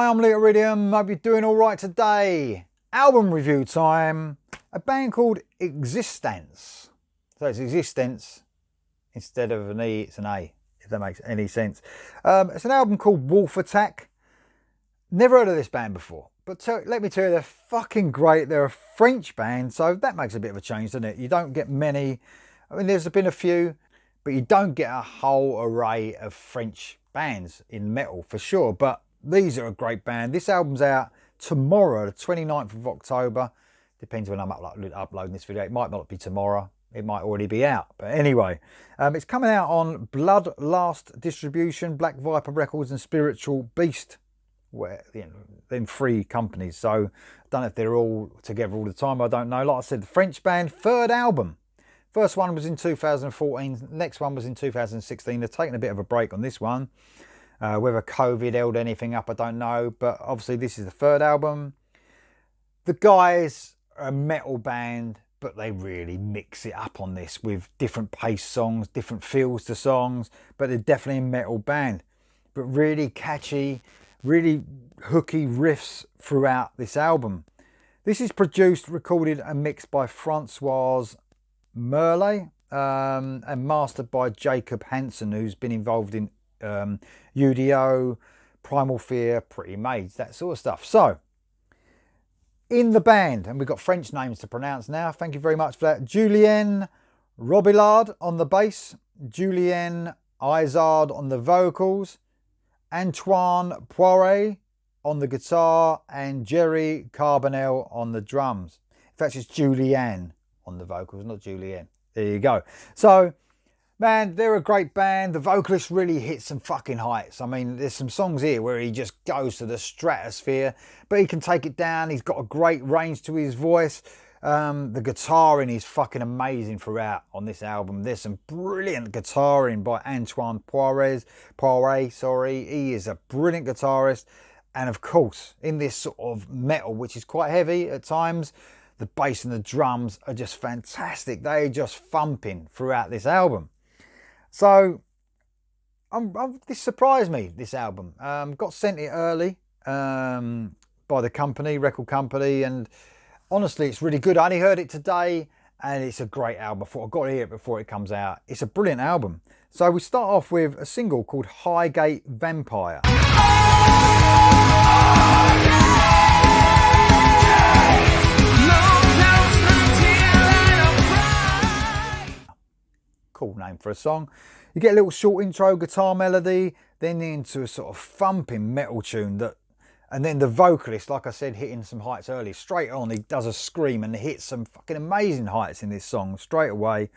Hi, I'm Little Iridium. Hope you're doing all right today. Album review time. A band called Existence. So it's Existence instead of an E, it's an A, if that makes any sense. It's an album called Wolf Attack. Never heard of this band before, but let me tell you, they're fucking great. They're a French band, so that makes a bit of a change, doesn't it? You don't get many. I mean, there's been a few, but you don't get a whole array of French bands in metal for sure. But these are a great band. This album's out tomorrow, the 29th of October. Depends when I'm uploading this video. It might not be tomorrow. It might already be out. But anyway, it's coming out on Bloodlust Distribution, Black Viper Records and Spiritual Beast. Where, in 3 companies. So I don't know if they're all together all the time. I don't know. Like I said, the French band, 3rd album. First one was in 2014. Next one was in 2016. They're taking a bit of a break on this one. Whether COVID held anything up, I don't know. But obviously this is the 3rd album. The guys are a metal band, but they really mix it up on this with different pace songs, different feels to songs. But they're definitely a metal band. But really catchy, really hooky riffs throughout this album. This is produced, recorded and mixed by Francoise Merle and mastered by Jacob Hansen, who's been involved in UDO, Primal Fear, Pretty Maids, that sort of stuff. So, in the band, and we've got French names to pronounce now, thank you very much for that. Julien Robillard on the bass, Julien Izard on the vocals, Antoine Poiret on the guitar, and Jerry Carbonell on the drums. In fact, it's Julianne on the vocals, not Julienne. There you go. So, man, they're a great band. The vocalist really hits some fucking heights. I mean, there's some songs here where he just goes to the stratosphere, but he can take it down. He's got a great range to his voice. The guitaring is fucking amazing throughout on this album. There's some brilliant guitaring by Antoine Poiret. He is a brilliant guitarist. And of course, in this sort of metal, which is quite heavy at times, the bass and the drums are just fantastic. They're just thumping throughout this album. So, this surprised me, this album. Got sent it early by the company, record company, and honestly, it's really good. I only heard it today, and it's a great album. I thought I got to hear it before it comes out. It's a brilliant album. So we start off with a single called Highgate Vampire. Cool name for a song. You get a little short intro guitar melody, then into a sort of thumping metal tune that, and then the vocalist, like I said, hitting some heights early. Straight on, he does a scream and hits some fucking amazing heights in this song straight away.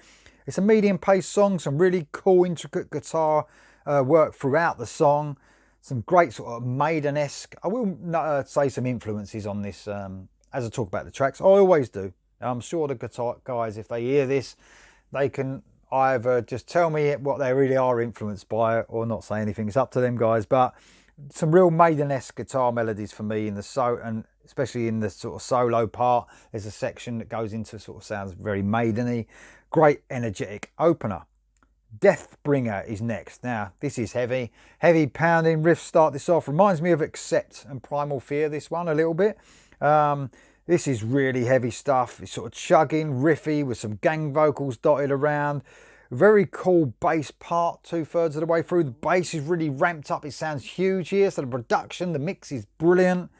It's a medium-paced song, some really cool, intricate guitar work throughout the song. Some great sort of Maiden-esque. I will say some influences on this as I talk about the tracks. I always do. I'm sure the guitar guys, if they hear this, they can either just tell me what they really are influenced by or not say anything. It's up to them guys. But some real Maiden-esque guitar melodies for me in the and especially in the sort of solo part. There's a section that goes into sort of sounds very Maiden-y. Great energetic opener. Deathbringer is next. Now this is heavy pounding riffs start this off. Reminds me of Accept and Primal Fear, this one a little bit. This is really heavy stuff. It's sort of chugging, riffy with some gang vocals dotted around. Very cool bass part 2/3 of the way through. The bass is really ramped up. It sounds huge here. So the production, the mix is brilliant.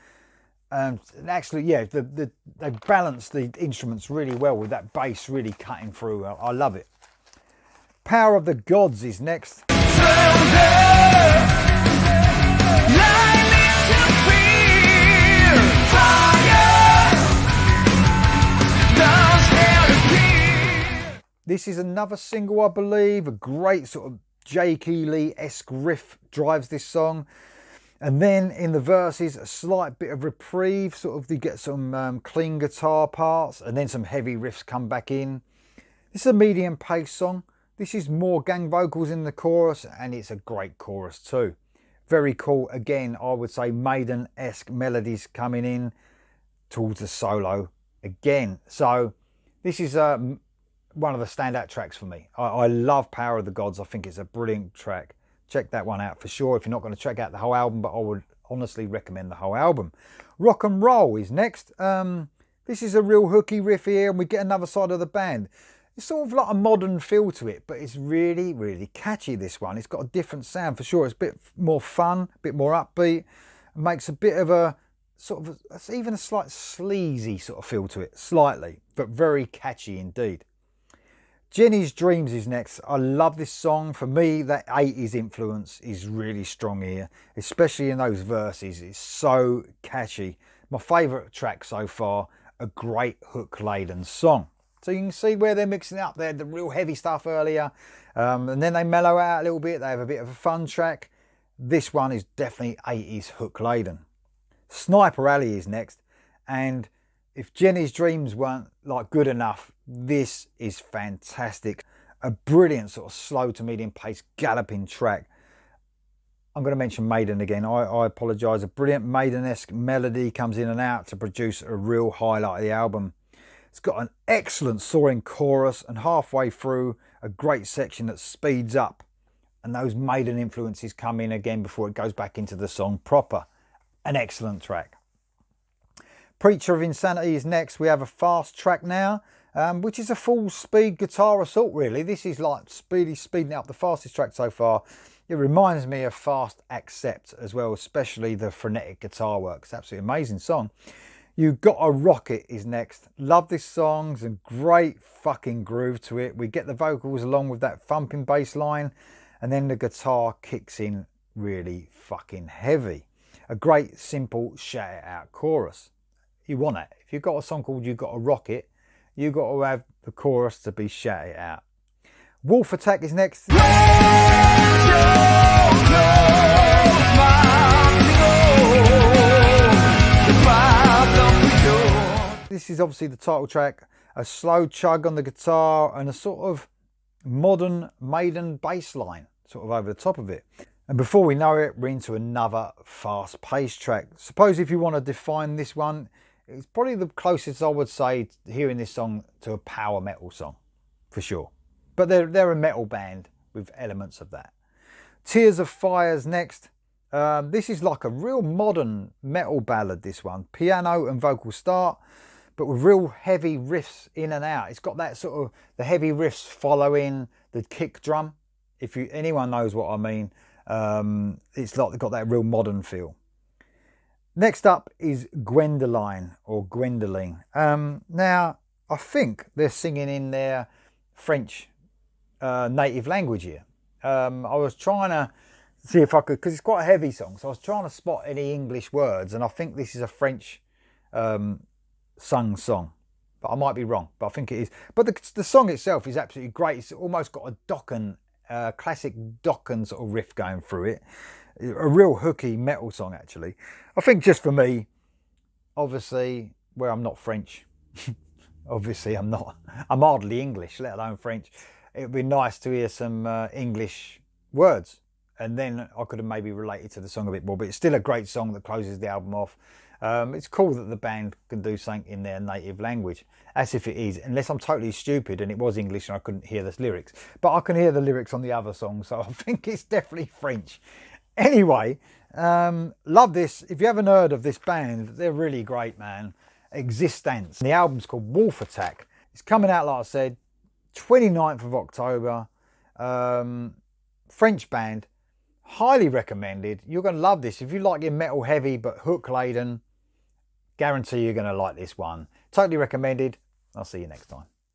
And actually, yeah, they balance the instruments really well with that bass really cutting through. I love it. Power of the Gods is next. This is another single, I believe. A great sort of Jake Lee-esque riff drives this song. And then in the verses, a slight bit of reprieve. Sort of you get some clean guitar parts and then some heavy riffs come back in. This is a medium pace song. This is more gang vocals in the chorus, and it's a great chorus too. Very cool. Again, I would say Maiden-esque melodies coming in towards the solo again. So this is one of the standout tracks for me. I love Power of the Gods. I think it's a brilliant track. Check that one out for sure if you're not going to check out the whole album, but honestly recommend the whole album. Rock and Roll is next. This is a real hooky riff here, and we get another side of the band. It's sort of like a modern feel to it, but it's really, really catchy, this one. It's got a different sound for sure. It's a bit more fun, a bit more upbeat. It makes a bit of a sort of, even a slight sleazy sort of feel to it, slightly, but very catchy indeed. Jenny's Dreams is next. I love this song. For me, that 80s influence is really strong here, especially in those verses. It's so catchy. My favourite track so far, a great hook-laden song. So you can see where they're mixing up. They had the real heavy stuff earlier, and then they mellow out a little bit. They have a bit of a fun track. This one is definitely 80s hook-laden. Sniper Alley is next, and if Jenny's Dreams weren't like good enough, this is fantastic. A brilliant sort of slow to medium pace galloping track. I'm going to mention Maiden again. I apologise. A brilliant Maiden-esque melody comes in and out to produce a real highlight of the album. It's got an excellent soaring chorus, and halfway through a great section that speeds up, and those Maiden influences come in again before it goes back into the song proper. An excellent track. Preacher of Insanity is next. We have a fast track now, which is a full speed guitar assault really. This is like speeding up, the fastest track so far. It reminds me of Fast Accept as well, especially the frenetic guitar work. It's an absolutely amazing song. You Got a Rocket is next. Love this song. There's a great fucking groove to it. We get the vocals along with that thumping bass line, and then the guitar kicks in really fucking heavy. A great simple shout it out chorus. You want it. If you've got a song called You Got a Rocket, you've got to have the chorus to be shout it out. Wolf Attack is next. This is obviously the title track, a slow chug on the guitar and a sort of modern Maiden bass line sort of over the top of it. And before we know it, we're into another fast-paced track. Suppose if you want to define this one, it's probably the closest I would say hearing this song to a power metal song, for sure. But they're a metal band with elements of that. Tears of Fire's next. This is like a real modern metal ballad, this one. Piano and vocal start, but with real heavy riffs in and out. It's got that sort of, the heavy riffs following the kick drum. If anyone knows what I mean, it's like they've got that real modern feel. Next up is Gwendoline or Gwendoline. Now, I think they're singing in their French native language here. I was trying to see if I could, because it's quite a heavy song, so I was trying to spot any English words, and I think this is a French sung song. But I might be wrong, but I think it is. But the song itself is absolutely great. It's almost got a Dokken, classic Dokken sort of riff going through it. A real hooky metal song, actually. I think just for me, obviously, where I'm not French, obviously I'm hardly English, let alone French. It would be nice to hear some English words, and then I could have maybe related to the song a bit more, but it's still a great song that closes the album off. It's cool that the band can do something in their native language, as if it is, unless I'm totally stupid and it was English and I couldn't hear the lyrics. But I can hear the lyrics on the other song, so I think it's definitely French. Anyway, love this. If you haven't heard of this band, they're really great, man. Existance. The album's called Wolf Attack. It's coming out, like I said, 29th of October. French band. Highly recommended. You're going to love this. If you like your metal heavy but hook laden, guarantee you're going to like this one. Totally recommended. I'll see you next time.